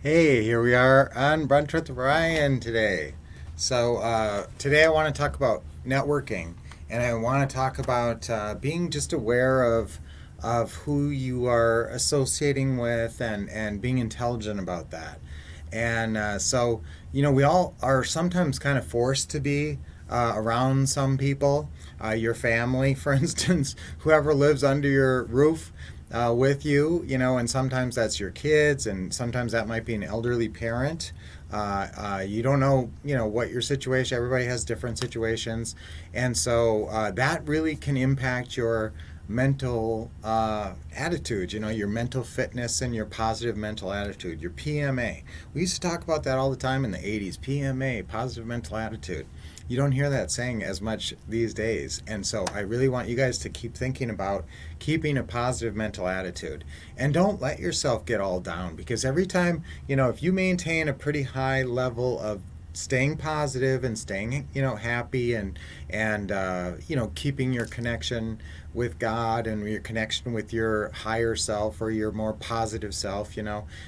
Hey, here we are on Brunch with Brian today. Today I want to talk about networking, and I want to talk about being just aware of who you are associating with, and being intelligent about that. We all are sometimes kind of forced to be around some people. Your family, for instance, whoever lives under your roof with you, and sometimes that's your kids, and sometimes that might be an elderly parent. You don't know, what your situation. Everybody has different situations, and so that really can impact your mental attitude. Your mental fitness and your positive mental attitude. Your PMA. We used to talk about that all the time in the '80s. PMA, positive mental attitude. You don't hear that saying as much these days. And so I really want you guys to keep thinking about keeping a positive mental attitude. And don't let yourself get all down, because every time, if you maintain a pretty high level of staying positive and staying, happy, and keeping your connection with God and your connection with your higher self or your more positive self,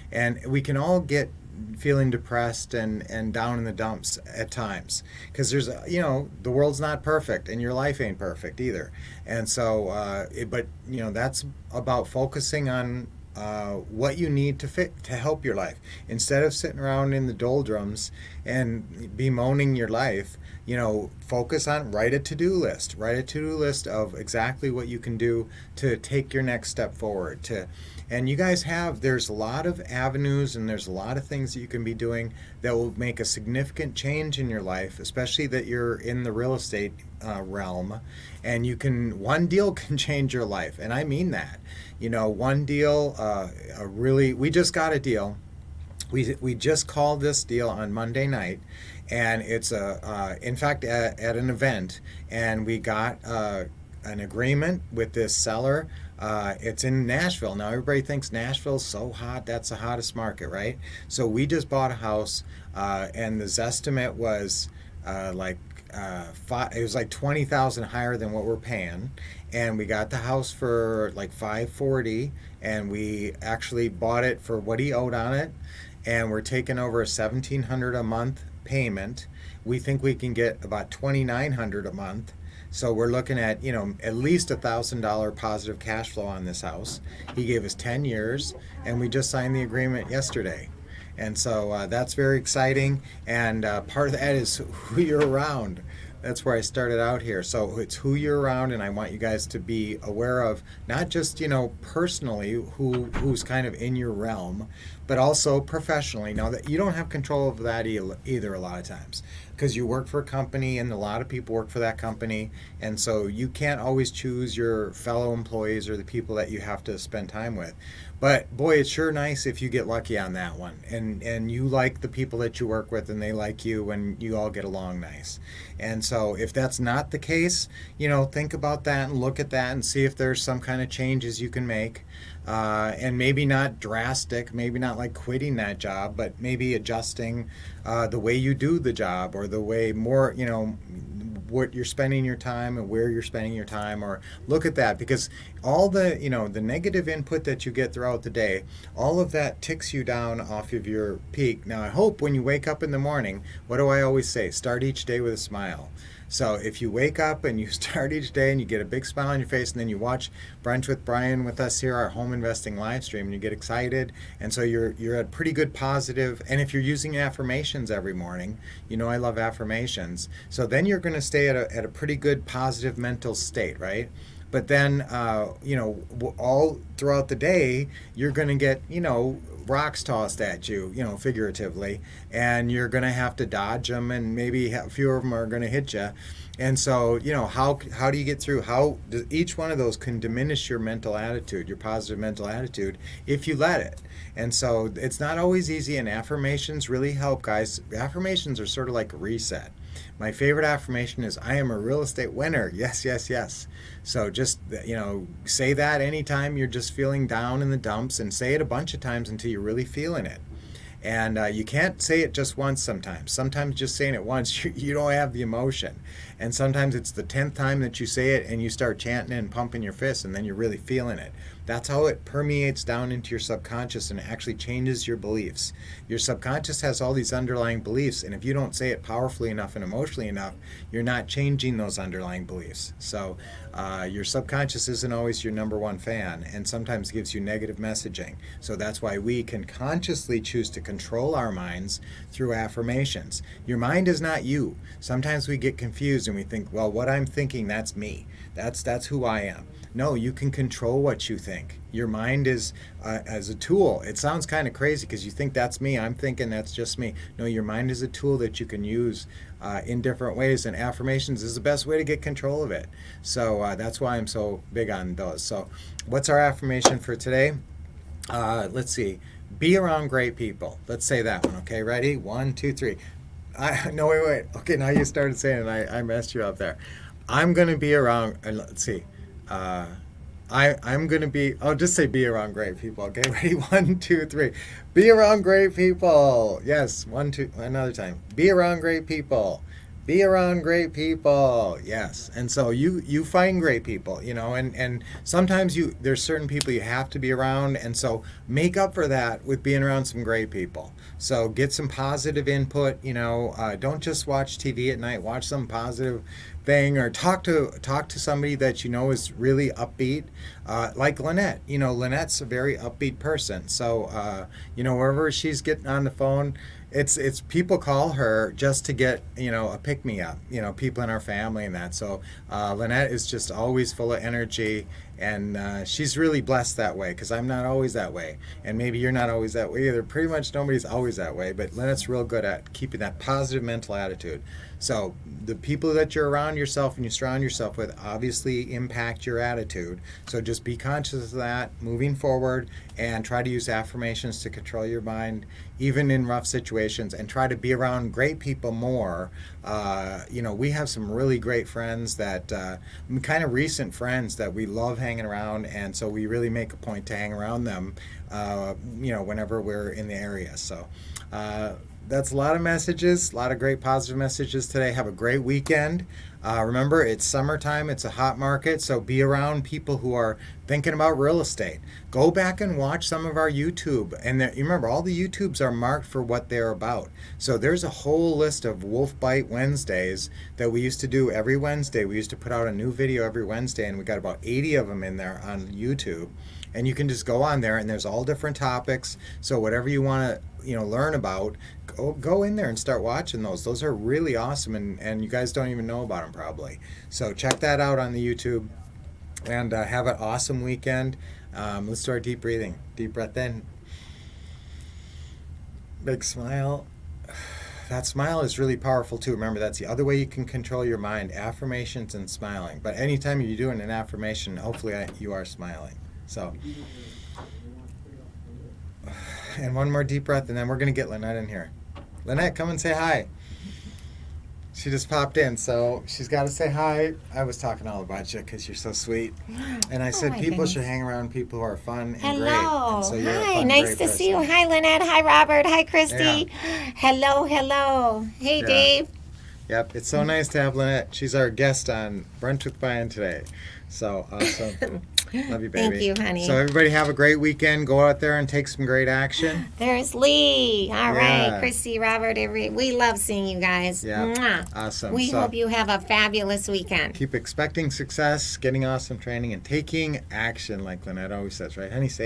and we can all get feeling depressed and down in the dumps at times, because the world's not perfect and your life ain't perfect either. And so that's about focusing on what you need to help your life, instead of sitting around in the doldrums and bemoaning your life. Focus on, write a to-do list of exactly what you can do to take your next step forward. And you guys there's a lot of avenues, and there's a lot of things that you can be doing that will make a significant change in your life, especially that you're in the real estate realm. And one deal can change your life, and I mean that. One deal, we just got a deal. We just called this deal on Monday night, and it's in fact at an event, and we got an agreement with this seller. It's in Nashville. Now everybody thinks Nashville's so hot. That's the hottest market, right? So we just bought a house, and the Zestimate was it was like 20,000 higher than what we're paying, and we got the house for like 540, and we actually bought it for what he owed on it, and we're taking over a 1,700 a month payment. We think we can get about 2,900 a month. So we're looking at, at least $1,000 positive cash flow on this house. He gave us 10 years, and we just signed the agreement yesterday. And so that's very exciting. And part of that is who you're around. That's where I started out here. So it's who you're around, and I want you guys to be aware of not just, personally who's kind of in your realm, but also professionally. Now that you don't have control of that either a lot of times, because you work for a company, and a lot of people work for that company, and so you can't always choose your fellow employees or the people that you have to spend time with. But boy, it's sure nice if you get lucky on that one, and you like the people that you work with, and they like you, and you all get along nice. And so if that's not the case, think about that and look at that and see if there's some kind of changes you can make. And maybe not drastic, maybe not like quitting that job, but maybe adjusting the way you do the job, or the way more, what you're spending your time and where you're spending your time. Or look at that, because all the the negative input that you get throughout the day, all of that ticks you down off of your peak. Now I hope when you wake up in the morning, what do I always say? Start each day with a smile. So if you wake up and you start each day and you get a big smile on your face, and then you watch Brunch with Brian with us here, our home investing live stream, and you get excited, and so you're at pretty good positive. And if you're using affirmations every morning, I love affirmations. So then you're going to stay at a pretty good positive mental state, right? But then, all throughout the day, you're going to get, rocks tossed at you, figuratively, and you're going to have to dodge them, and maybe a few of them are going to hit you. And so, how do you get through? Each one of those can diminish your mental attitude, your positive mental attitude, if you let it. And so it's not always easy, and affirmations really help, guys. Affirmations are sort of like a reset. My favorite affirmation is, I am a real estate winner. Yes, yes, yes. So just, say that anytime you're just feeling down in the dumps, and say it a bunch of times until you're really feeling it. And you can't say it just once sometimes. Sometimes just saying it once, you don't have the emotion. And sometimes it's the 10th time that you say it and you start chanting and pumping your fists, and then you're really feeling it. That's how it permeates down into your subconscious and actually changes your beliefs. Your subconscious has all these underlying beliefs, and if you don't say it powerfully enough and emotionally enough, you're not changing those underlying beliefs. So your subconscious isn't always your number one fan, and sometimes gives you negative messaging. So that's why we can consciously choose to control our minds through affirmations. Your mind is not you. Sometimes we get confused and we think, well, what I'm thinking, that's me. That's who I am. No, you can control what you think. Your mind is as a tool. It sounds kind of crazy because you think that's me. I'm thinking that's just me. No, your mind is a tool that you can use in different ways, and affirmations is the best way to get control of it. So that's why I'm so big on those. So what's our affirmation for today? Let's see. Be around great people. Let's say that one. Okay, ready? 1, 2, 3. No, wait. Okay, now you started saying it. I messed you up there. I'm going to be around, let's see. I'm going to be, I'll just say be around great people. Okay, ready? 1, 2, 3. Be around great people. Yes, 1, 2, another time. Be around great people. Be around great people. Yes. And so you find great people, and sometimes there's certain people you have to be around, and so make up for that with being around some great people. So get some positive input, don't just watch TV at night, watch some positive thing, or talk to somebody that is really upbeat, like Lynette. Lynette's a very upbeat person. So wherever she's getting on the phone, it's people call her just to get a pick me up, people in our family and that. So Lynette is just always full of energy, and she's really blessed that way, because I'm not always that way, and maybe you're not always that way either. Pretty much nobody's always that way, but Lynette's real good at keeping that positive mental attitude. So the people that you're around yourself and you surround yourself with obviously impact your attitude. So just be conscious of that moving forward, and try to use affirmations to control your mind, even in rough situations, and try to be around great people more. We have some really great friends that, kind of recent friends that we love hanging around, and so we really make a point to hang around them, whenever we're in the area. So that's a lot of messages, a lot of great positive messages today. Have a great weekend. Remember, it's summertime, it's a hot market, so be around people who are thinking about real estate. Go back and watch some of our YouTube, and you remember, all the YouTubes are marked for what they're about. So there's a whole list of Wolf Bite Wednesdays that we used to do every Wednesday. We used to put out a new video every Wednesday, and we got about 80 of them in there on YouTube. And you can just go on there, and there's all different topics. So whatever you want to learn about, go in there and start watching those. Those are really awesome, and you guys don't even know about them probably. So check that out on the YouTube, and have an awesome weekend. Let's do our deep breathing. Deep breath in. Big smile. That smile is really powerful too. Remember, that's the other way you can control your mind: affirmations and smiling. But anytime you're doing an affirmation, hopefully you are smiling. So, and one more deep breath, and then we're going to get Lynette in here. Lynette, come and say hi. She just popped in, so she's got to say hi. I was talking all about you because you're so sweet. And I said people should hang around people who are fun and great. And so you're a Hi, fun, nice great to person. see you. Hi, Lynette. Hi, Robert. Hi, Christy. Yeah. Hello. Hey, Yeah. Dave. Yep, it's so nice to have Lynette. She's our guest on Brunch with Brian today. So awesome. Love you, baby. Thank you, honey. So everybody have a great weekend. Go out there and take some great action. There's Lee. All Yeah. right, Christy, Robert, we love seeing you guys. Yeah. Mwah. Awesome. We So hope you have a fabulous weekend. keep expecting success, getting awesome training, and taking action, like Lynette always says, right? Honey, say